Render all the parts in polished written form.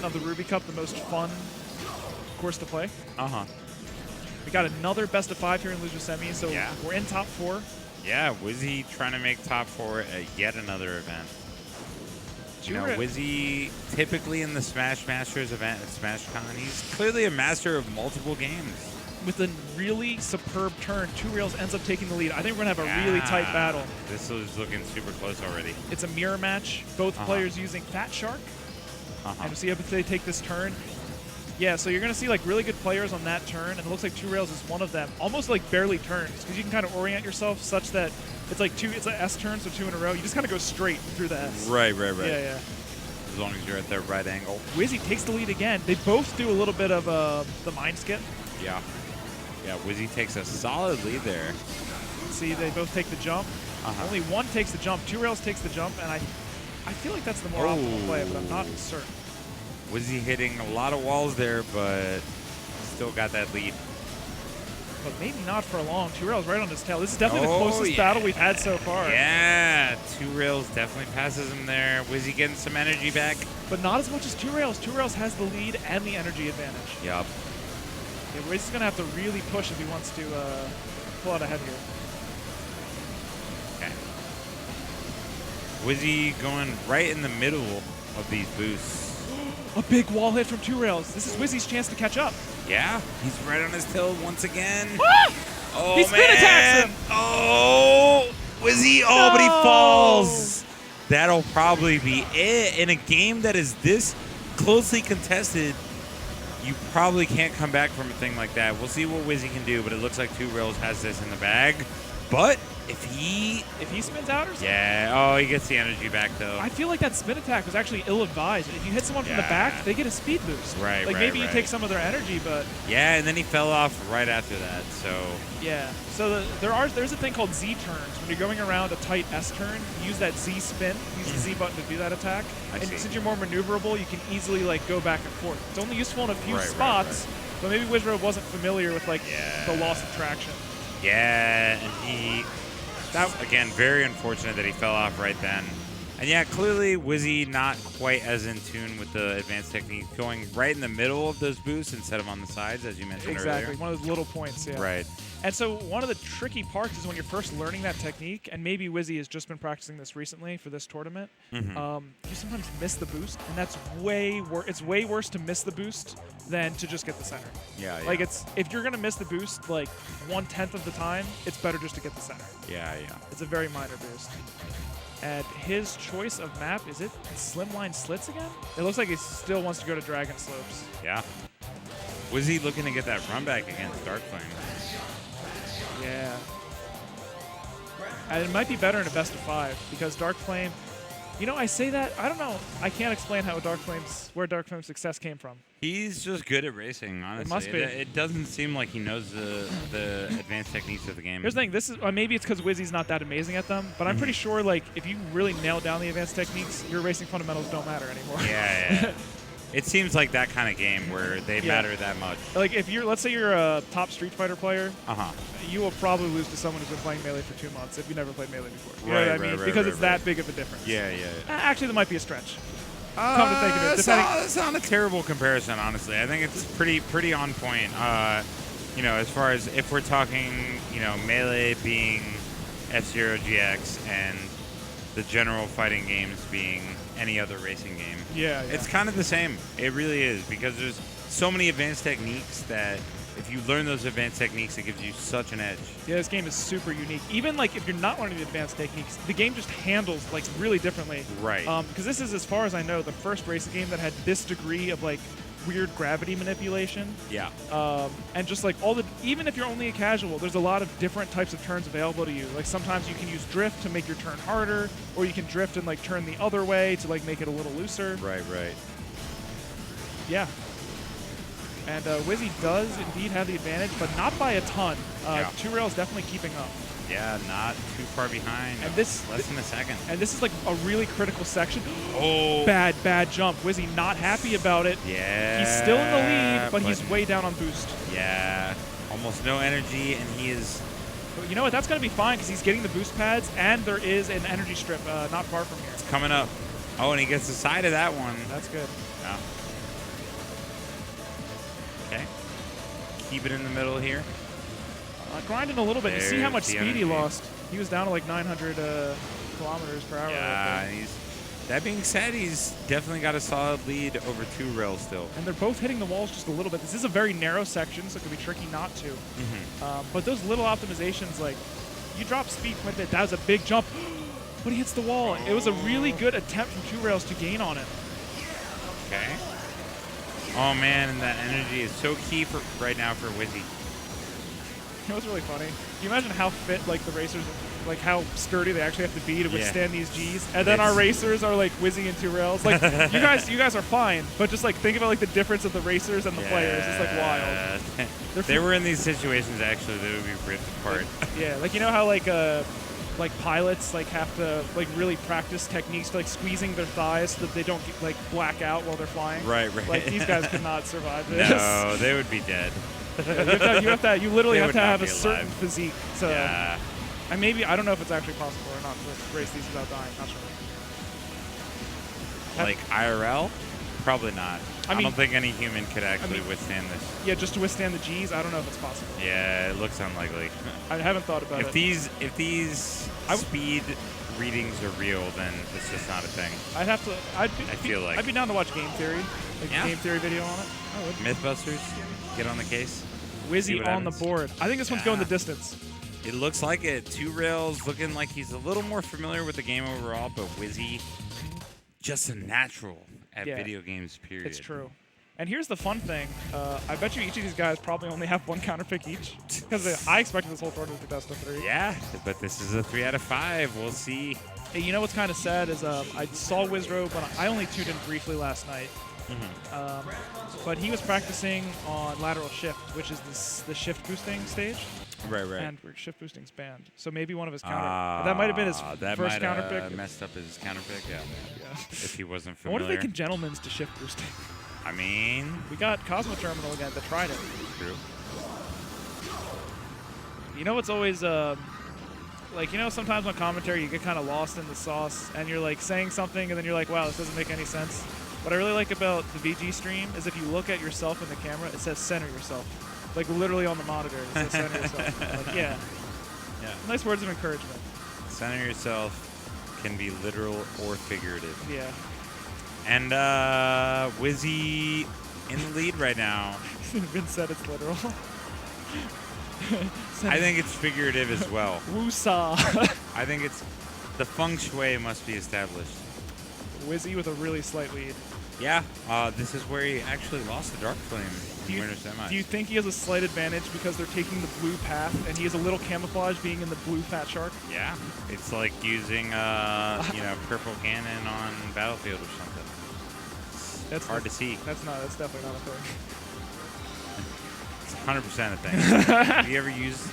of the Ruby Cup the most fun course to play. We got another best of 5 here in loser semis, so we're in top 4. Yeah, Wizzy trying to make top 4 at yet another event. You know, Wizzy typically in the Smash Masters event at SmashCon, he's clearly a master of multiple games. With a really superb turn, TwoRails ends up taking the lead. I think we're going to have a really tight battle. This is looking super close already. It's a mirror match. Both players using Fat Shark. And we'll see if they take this turn. Yeah, so you're going to see like really good players on that turn, and it looks like TwoRails is one of them. Almost like barely turns, because you can kind of orient yourself such that it's like it's an S turn, so 2 in a row. You just kind of go straight through the S. Right. Yeah. As long as you're at the right angle. Wizzy takes the lead again. They both do a little bit of the mind skip. Yeah, Wizzy takes a solid lead there. See, they both take the jump. Only one takes the jump. TwoRails takes the jump, and I feel like that's the more optimal play, but I'm not certain. Wizzy hitting a lot of walls there, but still got that lead. But maybe not for long. TwoRails right on his tail. This is definitely the closest battle we've had so far. Yeah, TwoRails definitely passes him there. Wizzy getting some energy back. But not as much as TwoRails. TwoRails has the lead and the energy advantage. Yup. Yeah, Wizzy's going to have to really push if he wants to pull out ahead here. Okay. Wizzy going right in the middle of these boosts. A big wall hit from TwoRails. This is Wizzy's chance to catch up. Yeah, he's right on his tail once again. Ah! Oh, he spin attacks him. Oh, Wizzy. Oh, but he falls. That'll probably be it. In a game that is this closely contested, you probably can't come back from a thing like that. We'll see what Wizzy can do, but it looks like TwoRails has this in the bag. But if he spins out or something? Yeah. Oh, he gets the energy back, though. I feel like that spin attack was actually ill-advised. If you hit someone from the back, they get a speed boost. Right, Like, maybe you take some of their energy, but... Yeah, and then he fell off right after that, so... Yeah. So there's a thing called Z turns. When you're going around a tight S turn, you use that Z spin. Use the Z button to do that attack. And since you're more maneuverable, you can easily, like, go back and forth. It's only useful in a few spots, but maybe Wizzrobe wasn't familiar with, like, the loss of traction. Yeah, and again, very unfortunate that he fell off right then. And yeah, clearly Wizzy not quite as in tune with the advanced technique, going right in the middle of those boosts instead of on the sides, as you mentioned earlier. Exactly, one of those little points, yeah. Right. And so one of the tricky parts is when you're first learning that technique, and maybe Wizzy has just been practicing this recently for this tournament, you sometimes miss the boost, and that's it's way worse to miss the boost than to just get the center. Yeah. Like, if you're going to miss the boost, like, 1/10 of the time, it's better just to get the center. Yeah. It's a very minor boost. And his choice of map, is it Slimline Slits again? It looks like he still wants to go to Dragon Slopes. Yeah. Wizzy looking to get that run back against Darkflame. Yeah. And it might be better in a best of 5 because Darkflame, I say that, I don't know. I can't explain where Darkflame's success came from. He's just good at racing, honestly. It must be. It doesn't seem like he knows the advanced techniques of the game. Here's the thing. This is maybe it's because Wizzy's not that amazing at them, but I'm pretty sure, like, if you really nail down the advanced techniques, your racing fundamentals don't matter anymore. Yeah. It seems like that kind of game where they matter that much. Like, let's say you're a top Street Fighter player, you will probably lose to someone who's been playing Melee for 2 months if you never played Melee before. You know what I mean? Because it's that big of a difference. Yeah. Actually, that might be a stretch. Come to think of it, that's not a terrible comparison, honestly. I think it's pretty on point. As far as if we're talking, Melee being F-Zero GX and the general fighting games being any other racing game. Yeah. It's kind of the same. It really is, because there's so many advanced techniques that if you learn those advanced techniques, it gives you such an edge. Yeah, this game is super unique. Even like if you're not learning the advanced techniques, the game just handles like really differently. Right. Because this is, as far as I know, the first racing game that had this degree of like weird gravity manipulation. Yeah. And just like even if you're only a casual, there's a lot of different types of turns available to you. Like sometimes you can use drift to make your turn harder, or you can drift and like turn the other way to like make it a little looser. Right. Yeah. And Wizzy does indeed have the advantage, but not by a ton. TwoRails definitely keeping up. Yeah, not too far behind. And less than a second. And this is like a really critical section. Oh. Bad jump. Wizzy not happy about it. Yeah. He's still in the lead, but he's way down on boost. Yeah. Almost no energy, and he is... But you know what? That's going to be fine because he's getting the boost pads, and there is an energy strip not far from here. It's coming up. Oh, and he gets the side of that one. That's good. Yeah. Okay. Keep it in the middle here. Grinding a little bit. You see how much There's the speed he energy. lost. He was down to like 900 kilometers per hour. Yeah, right there. that being said, he's definitely got a solid lead over TwoRails still. And they're both hitting the walls just a little bit. This is a very narrow section, so it could be tricky not to. But those little optimizations, like, you drop speed quite a bit. That was a big jump. But he hits the wall. It was a really good attempt from TwoRails to gain on it. Okay. Oh, man, and that energy is so key for right now for Wizzy. It was really funny. Can you imagine how fit like the racers, like how sturdy they actually have to be to withstand these Gs? And then our racers are like Wizzy and TwoRails. Like you guys are fine, but just like think about like the difference of the racers and the players. It's like wild. They were in these situations actually that would be ripped apart. Yeah, like you know how like pilots like have to like really practice techniques to like squeezing their thighs so that they don't get, like black out while they're flying. Right. Like these guys could not survive this. No, they would be dead. You literally have to have a be certain alive. physique. So, and maybe I don't know if it's actually possible or not to race these without dying. Not sure. Like IRL, probably not. I mean, don't think any human could actually withstand this. Yeah, just to withstand the Gs, I don't know if it's possible. Yeah, it looks unlikely. I haven't thought about it. If these speed readings are real, then it's just not a thing. I feel like I'd be down to watch Game Theory, like a Game Theory video on it. I would. Mythbusters, get on the case. Wizzy on the board. I think this one's going the distance. It looks like it. TwoRails looking like he's a little more familiar with the game overall, but Wizzy, just a natural at video games, period. It's true. And here's the fun thing. I bet you each of these guys probably only have one counter pick each. Because I expected this whole tournament to be best of 3. Yeah, but this is a 3 out of 5. We'll see. Hey, you know what's kind of sad is I saw Wizzrobe, but I only tuned in briefly last night. But he was practicing on lateral shift, which is the shift boosting stage. Right. And shift boosting's banned. So maybe one of his counter. That might have been his first counter pick. Messed up his counter pick, yeah. If he wasn't I familiar. wonder if they can gentlemen's to shift boosting. I mean, we got Cosmo Terminal again that tried it. True. You know what's always like, you know, sometimes on commentary you get kind of lost in the sauce and you're like saying something and then you're like, wow, this doesn't make any sense. What I really like about the VG stream is if you look at yourself in the camera, it says center yourself. Like literally on the monitor, it says center yourself. Like, yeah. Nice words of encouragement. Center yourself can be literal or figurative. Yeah. And Wizzy in the lead right now. Vince said it's literal. I think it's figurative as well. Woo-saw. I think it's the feng shui must be established. Wizzy with a really slight lead. Yeah, this is where he actually lost the Dark Flame. Do you think he has a slight advantage because they're taking the blue path and he has a little camouflage being in the blue Fat Shark? Yeah, it's like using purple cannon on Battlefield or something. It's hard to see. That's definitely not a thing. It's 100% a thing. Have you ever used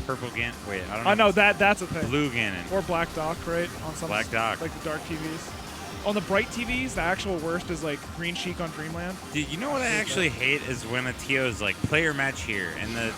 purple cannon? Wait, I don't know. I know that's a thing. Blue cannon. Or Black Dock, right? On some Black Dock. Like the dark TVs. On the bright TVs, the actual worst is like Green Sheik on Dreamland. Dude, you know what I actually hate is when a TO is like player match here, and the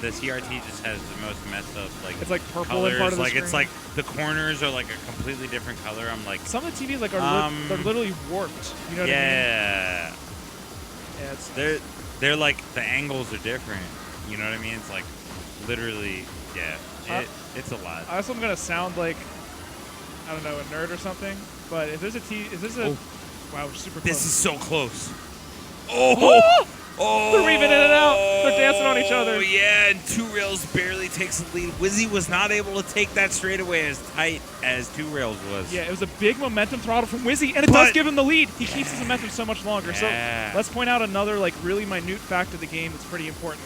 CRT just has the most messed up like. It's like purple colors. in part of the like screen. It's like the corners are like a completely different color. I'm like. Some of the TVs like are they're literally warped. You know what I mean? Yeah. Yeah. It's they're like the angles are different. You know what I mean? It's like literally it's a lot. I also am gonna sound like I don't know a nerd or something. But if there's a wow, super close. This is so close. Oh! They're weaving in and out. They're dancing on each other. Oh, yeah, and TwoRails barely takes the lead. Wizzy was not able to take that straightaway as tight as TwoRails was. Yeah, it was a big momentum throttle from Wizzy, and it does give him the lead. He keeps his momentum so much longer. So let's point out another like really minute fact of the game that's pretty important.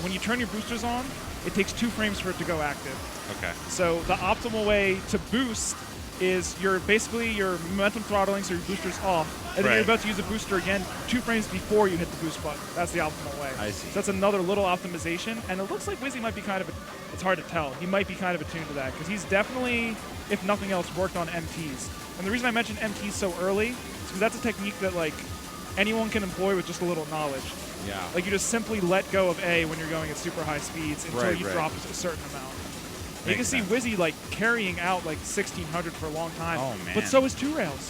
When you turn your boosters on, it takes 2 frames for it to go active. Okay. So the optimal way to boost is your momentum throttling, so your booster's off, and then you're about to use a booster again 2 frames before you hit the boost button. That's the optimal way. I see. So that's another little optimization, and it looks like Wizzy might be it's hard to tell. He might be kind of attuned to that, because he's definitely, if nothing else, worked on MTs. And the reason I mentioned MTs so early is because that's a technique that like anyone can employ with just a little knowledge. Yeah. Like you just simply let go of A when you're going at super high speeds until you drop a certain amount. You can see Wizzy like carrying out like 1600 for a long time. Oh man! But so is TwoRails.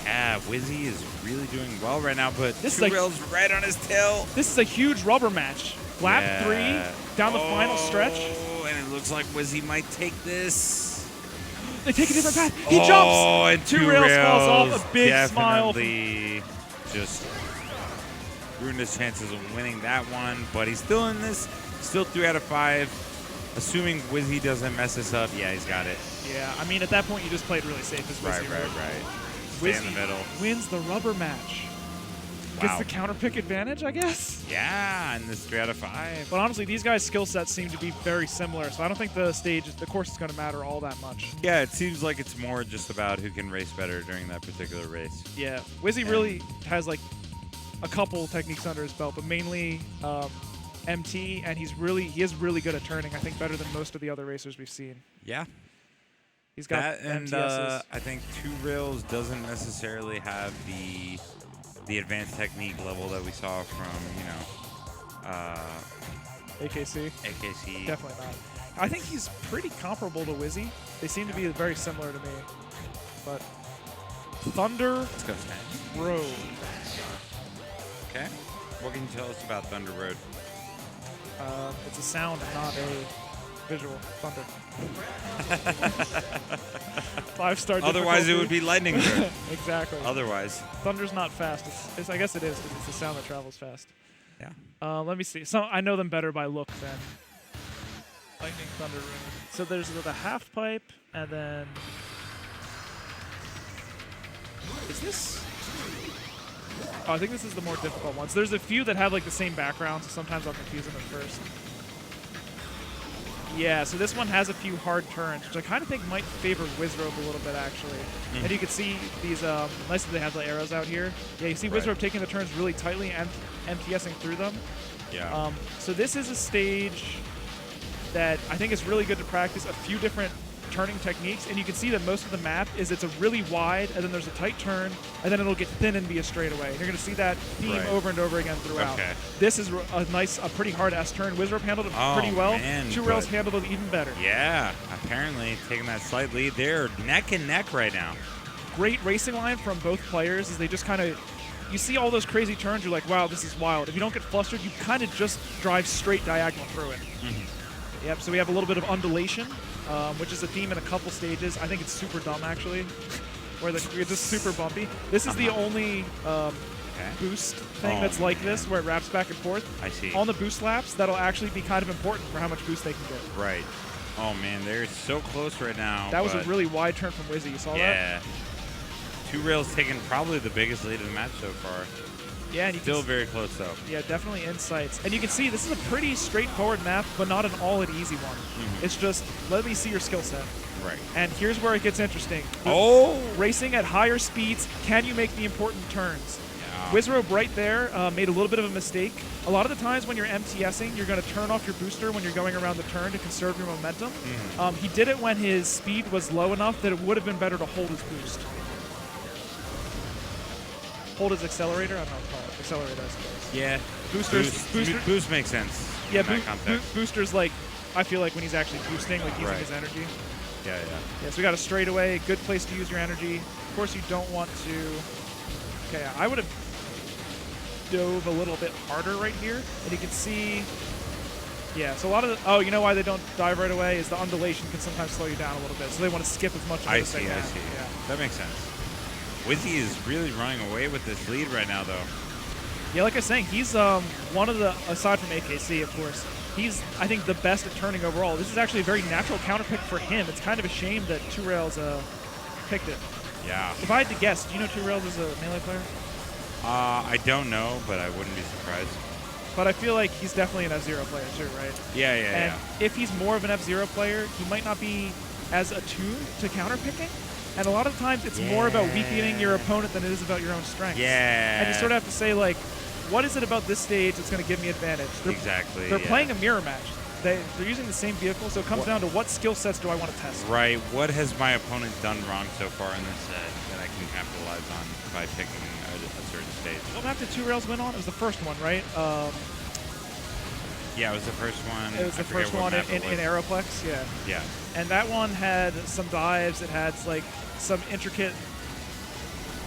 Yeah, Wizzy is really doing well right now, but This is like- TwoRails right on his tail. This is a huge rubber match. Lap 3 down the final stretch. Oh, and it looks like Wizzy might take this. They take a different path. He jumps. Oh, and TwoRails falls off. A big smile. Definitely just ruined his chances of winning that one, but he's still in this. Still 3 out of 5. Assuming Wizzy doesn't mess this up, yeah, he's got it. Yeah, I mean, at that point, you just played really safe as Wizzy. Right. Stay in the middle. Wins the rubber match. Wow. Gets the counter pick advantage, I guess. Yeah, and this 3 out of 5. But honestly, these guys' skill sets seem to be very similar, so I don't think the course is going to matter all that much. Yeah, it seems like it's more just about who can race better during that particular race. Yeah, Wizzy really has like a couple techniques under his belt, but mainly MT, and he is really good at turning. I think better than most of the other racers we've seen. Yeah. He's got that, and MTSs. I think TwoRails doesn't necessarily have the advanced technique level that we saw from, AKC. AKC. Definitely not. I think he's pretty comparable to Wizzy. They seem to be very similar to me. But Thunder Let's go, Stan. Road. Okay. What can you tell us about Thunder Road? It's a sound, not a visual. Thunder. 5-star. Otherwise, it would be Lightning Road. Exactly. Otherwise. Thunder's not fast. I guess it is because it's a sound that travels fast. Yeah. Let me see. So I know them better by look than Lightning, Thunder, Road. So there's the half pipe, and then is this? Oh, I think this is the more difficult one. So there's a few that have like the same background, so sometimes I'll confuse them at first. Yeah, so this one has a few hard turns, which I kind of think might favor Wizzrobe a little bit, actually. And you can see these, nice that they have the arrows out here. Yeah, you see Wizzrobe taking the turns really tightly and MTSing through them. Yeah. So this is a stage that I think is really good to practice a few different turning techniques, and you can see that most of the map is it's a really wide, and then there's a tight turn, and then it'll get thin and be a straightaway. And you're going to see that theme over and over again throughout. Okay. This is a pretty hard S-turn. Wizzrobe handled it pretty well. TwoRails handled it even better. Yeah, apparently taking that slight lead. They're neck and neck right now. Great racing line from both players as they just kind of, you see all those crazy turns, you're like, wow, this is wild. If you don't get flustered, you kind of just drive straight diagonal through it. Yep, so we have a little bit of undulation, which is a theme in a couple stages. I think it's super dumb, actually, where it's just super bumpy. This is the only boost thing that's like this, where it wraps back and forth. I see. On the boost laps, that'll actually be kind of important for how much boost they can get. Right. Oh, man, they're so close right now. That was a really wide turn from Wizzy. You saw that? Yeah. TwoRails taking probably the biggest lead of the match so far. Yeah, and you still very close though. Yeah, definitely insights. And you can see this is a pretty straightforward map, but not an all-it-easy one. It's just, let me see your skill set. Right. And here's where it gets interesting. Racing at higher speeds, can you make the important turns? Yeah. Wizzrobe right there made a little bit of a mistake. A lot of the times when you're MTSing, you're going to turn off your booster when you're going around the turn to conserve your momentum. He did it when his speed was low enough that it would have been better to hold his boost. Hold his accelerator? I don't know what to call it. Accelerator, I suppose. Yeah. Boost makes sense. Yeah, booster's like, I feel like when he's actually boosting, like using his energy. Yeah. Yeah, so we got a straightaway, good place to use your energy. Of course, you don't want to. Okay, I would have dove a little bit harder right here, and you can see. Yeah, so a lot of the, you know why they don't dive right away is the undulation can sometimes slow you down a little bit, so they want to skip as much of it as they can. I see. Yeah. That makes sense. Wizzy is really running away with this lead right now, though. Yeah, like I was saying, he's one of the, aside from AKC, of course, he's, I think, the best at turning overall. This is actually a very natural counter pick for him. It's kind of a shame that TwoRails picked it. Yeah. If I had to guess, do you know TwoRails is a Melee player? I don't know, but I wouldn't be surprised. But I feel like he's definitely an F-Zero player, too, right? Yeah. If he's more of an F-Zero player, he might not be as attuned to counter picking. And a lot of times it's more about weakening your opponent than it is about your own strength. Yeah. And you sort of have to say, like, what is it about this stage that's going to give me advantage? They're playing a mirror match. They're using the same vehicle, so it comes down to what skill sets do I want to test. Right. What has my opponent done wrong so far in this set that I can capitalize on by picking a certain stage? What map did TwoRails win on? It was the first one, right? Yeah, it was the first one. It was the first one in Aeroplex, yeah. Yeah. And that one had some dives. It had like some intricate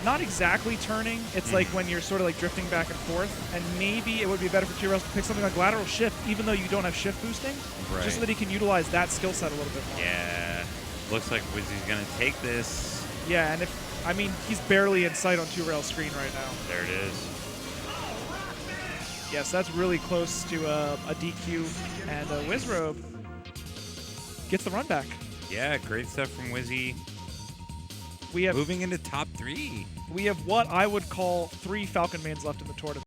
not exactly turning. It's like when you're sort of like drifting back and forth. And maybe it would be better for TwoRails to pick something like lateral shift, even though you don't have shift boosting, just so that he can utilize that skill set a little bit more. Yeah. Looks like Wizzy's going to take this. Yeah, and I mean, he's barely in sight on TwoRails' screen right now. There it is. Yes, that's really close to a DQ, and Wizzrobe gets the run back. Yeah, great stuff from Wizzy. We have moving into top 3. We have what I would call 3 Falcon mains left in the tournament.